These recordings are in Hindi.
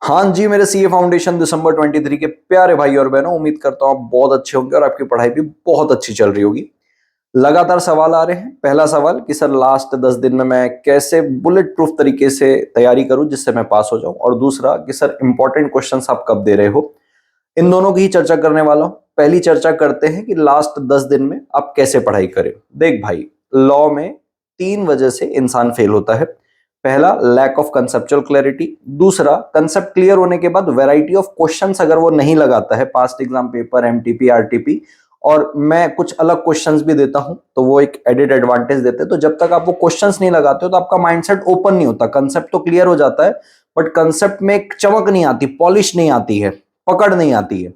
हाँ जी, मेरे सीए फाउंडेशन दिसंबर 23 के प्यारे भाई और बहनों, उम्मीद करता हूँ आप बहुत अच्छे होंगे और आपकी पढ़ाई भी बहुत अच्छी चल रही होगी। लगातार सवाल आ रहे हैं। पहला सवाल कि सर लास्ट 10 दिन में मैं कैसे बुलेट प्रूफ तरीके से तैयारी करूं जिससे मैं पास हो जाऊं, और दूसरा कि सर इंपॉर्टेंट क्वेश्चंस आप कब दे रहे हो। इन दोनों की ही चर्चा करने वाला हूं। पहली चर्चा करते हैं कि लास्ट 10 दिन में आप कैसे पढ़ाई करें। देख भाई, लॉ में 3 वजह से इंसान फेल होता है। पहला, लैक ऑफ कंसेप्चुअल क्लैरिटी। दूसरा, कंसेप्ट क्लियर होने के बाद वैरायटी ऑफ क्वेश्चंस अगर वो नहीं लगाता है, past exam paper, MTP, RTP, और मैं कुछ अलग क्वेश्चंस भी देता हूं तो वो एक एडेड एडवांटेज देते हैं। तो जब तक आप वो क्वेश्चंस नहीं लगाते हो तो आपका माइंडसेट ओपन नहीं होता। कंसेप्ट तो क्लियर हो जाता है बट कंसेप्ट में एक चमक नहीं आती, पॉलिश नहीं आती है, पकड़ नहीं आती है।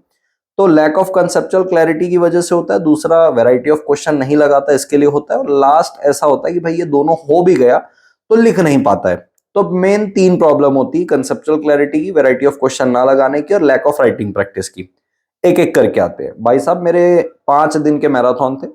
तो लैक ऑफ कंसेप्चुअल क्लैरिटी की वजह से होता है। दूसरा, वैरायटी ऑफ क्वेश्चन नहीं लगाता, इसके लिए होता है। और लास्ट ऐसा होता है कि भाई ये दोनों हो भी गया तो लिख नहीं पाता है। तो मेन 3 प्रॉब्लम होती है, कंसेप्चुअल क्लैरिटी की, वैरायटी ऑफ क्वेश्चन ना लगाने की, और लैक ऑफ राइटिंग प्रैक्टिस की। एक एक करके आते हैं। भाई साहब, मेरे 5 दिन के मैराथन थे।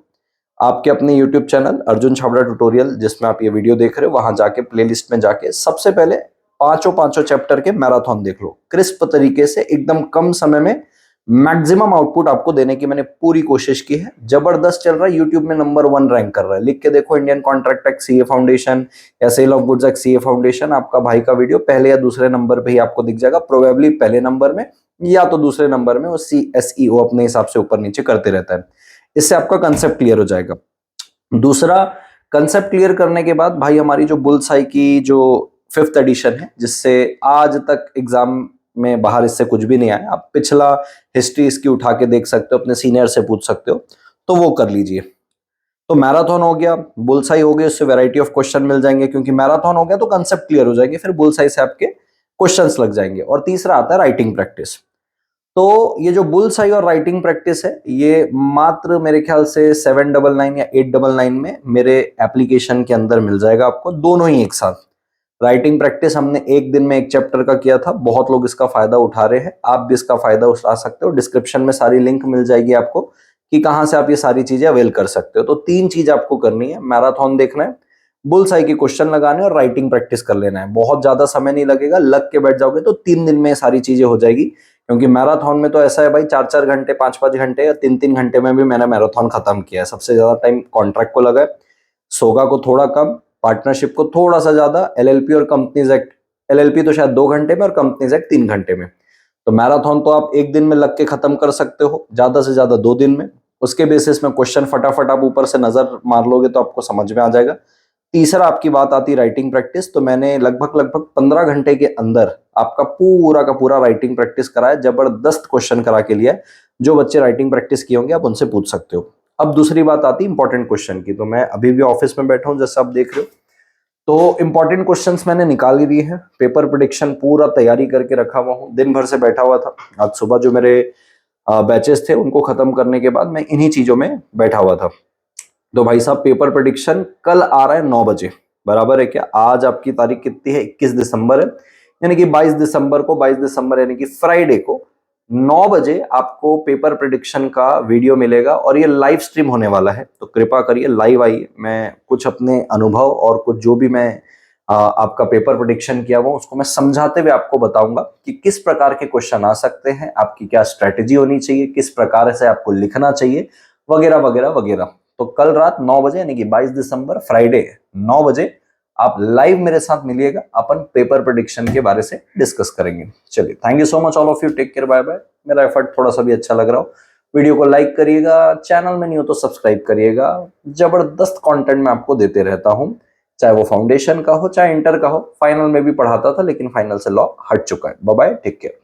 आपके अपने YouTube channel Arjun Chhabra tutorial, जिसमें आप ये वीडियो देख रहे हो, वहां जाके प्लेलिस्ट में जाके सबसे पहले पांचों पांचों चैप्टर के मैराथन देख लो। क्रिस्प तरीके से एकदम कम समय में मैक्सिमम आउटपुट आपको देने की मैंने पूरी कोशिश की है। जबरदस्त चल रहा है, यूट्यूब में नंबर 1 रैंक कर रहा है। लिख के देखो, Indian contract act CA foundation या sale of goods act CA foundation, आपका भाई का वीडियो पहले या दूसरे नंबर पे ही आपको दिख जाएगा। प्रोबेबली पहले नंबर में या तो दूसरे नंबर में। वो CSEO अपने हिसाब से ऊपर नीचे करते रहता है। इससे आपका कंसेप्ट क्लियर हो जाएगा। दूसरा, कंसेप्ट क्लियर करने के बाद भाई हमारी जो बुल्सआई की जो 5th एडिशन है, जिससे आज तक एग्जाम में बाहर इससे कुछ भी नहीं आया, आप पिछला हिस्ट्री इसकी उठा के देख सकते हो, अपने सीनियर से पूछ सकते हो, तो वो कर लीजिए। तो मैराथन हो गया, बुल्सआई हो गया, उससे वैरायटी ऑफ क्वेश्चन मिल जाएंगे, क्योंकि मैराथन हो गया तो कंसेप्ट क्लियर हो जाएंगे, फिर बुल्सआई से आपके क्वेश्चंस लग जाएंगे। और तीसरा आता है राइटिंग प्रैक्टिस। तो ये जो बुल्सआई और राइटिंग प्रैक्टिस है, ये मात्र मेरे ख्याल से 799 या 899 में मेरे एप्लीकेशन के अंदर मिल जाएगा आपको, दोनों ही एक साथ। राइटिंग प्रैक्टिस हमने एक दिन में एक चैप्टर का किया था, बहुत लोग इसका फायदा उठा रहे हैं। आप भी इसका फायदा उठा सकते हो। डिस्क्रिप्शन में सारी लिंक मिल जाएगी आपको कि कहां से आप ये सारी चीजें अवेल कर सकते हो। तो 3 चीज आपको करनी है, मैराथन देखना है, बुल्सआई के क्वेश्चन लगाने और राइटिंग प्रैक्टिस कर लेना है। बहुत ज्यादा समय नहीं लगेगा, लग के बैठ जाओगे तो 3 दिन में सारी चीजें हो जाएगी। क्योंकि मैराथन में तो ऐसा है भाई, 4-4 घंटे, 5-5 घंटे या 3-3 घंटे में भी मैंने मैराथन खत्म किया है। सबसे ज्यादा टाइम कॉन्ट्रैक्ट को लगा है, सोगा को थोड़ा कम, पार्टनरशिप को थोड़ा सा ज्यादा, एलएलपी और कंपनीज एक्ट, एलएलपी तो शायद 2 घंटे में और कंपनीज एक्ट 3 घंटे में। तो मैराथन तो आप एक दिन में लग के खत्म कर सकते हो, ज्यादा से ज्यादा 2 दिन में। उसके बेसिस में क्वेश्चन फटाफट आप ऊपर से नजर मार लोगे तो आपको समझ में आ जाएगा। तीसरा आपकी बात आती राइटिंग प्रैक्टिस, तो मैंने लगभग लगभग 15 घंटे के अंदर आपका पूरा का पूरा राइटिंग प्रैक्टिस कराया, जबरदस्त क्वेश्चन करा के लिया है। जो बच्चे राइटिंग प्रैक्टिस किए होंगे आप उनसे पूछ सकते हो। अब दूसरी बात आती है इंपॉर्टेंट क्वेश्चन की। तो मैं अभी भी ऑफिस में बैठा हूं, जैसे आप देख रहे हो, तो इंपॉर्टेंट क्वेश्चंस मैंने निकाल ही दिए हैं। पेपर प्रिडिक्शन पूरा तैयारी करके रखा हुआ हूँ, दिन भर से बैठा हुआ था। आज सुबह जो मेरे बैचेस थे उनको खत्म करने के बाद मैं इन्हीं चीजों में बैठा हुआ था। तो भाई साहब, पेपर प्रिडिक्शन कल आ रहा है 9 बजे, बराबर है क्या? आज आपकी तारीख कितनी है? 21 दिसंबर है, यानी कि 22 दिसंबर को, 22 दिसंबर यानी कि फ्राइडे को 9 बजे आपको पेपर प्रिडिक्शन का वीडियो मिलेगा, और ये लाइव स्ट्रीम होने वाला है। तो कृपा करिए लाइव आइए। मैं कुछ अपने अनुभव और कुछ जो भी मैं आपका पेपर प्रिडिक्शन किया हुआ उसको मैं समझाते हुए आपको बताऊंगा कि किस प्रकार के क्वेश्चन आ सकते हैं, आपकी क्या स्ट्रेटेजी होनी चाहिए, किस प्रकार से आपको लिखना चाहिए, वगैरह वगैरह वगैरह। तो कल रात 9 बजे यानी कि 22 दिसंबर फ्राइडे 9 बजे आप लाइव मेरे साथ मिलिएगा, अपन पेपर प्रेडिक्शन के बारे से डिस्कस करेंगे। चलिए, thank you so much all of you, take care, bye bye. मेरा एफर्ट थोड़ा सा भी अच्छा लग रहा हो, वीडियो को लाइक करिएगा, चैनल में नहीं हो तो सब्सक्राइब करिएगा। जबरदस्त कंटेंट मैं आपको देते रहता हूं, चाहे वो फाउंडेशन का हो चाहे इंटर का हो। फाइनल में भी पढ़ाता था, लेकिन फाइनल से लॉ हट चुका है। Bye bye, take care.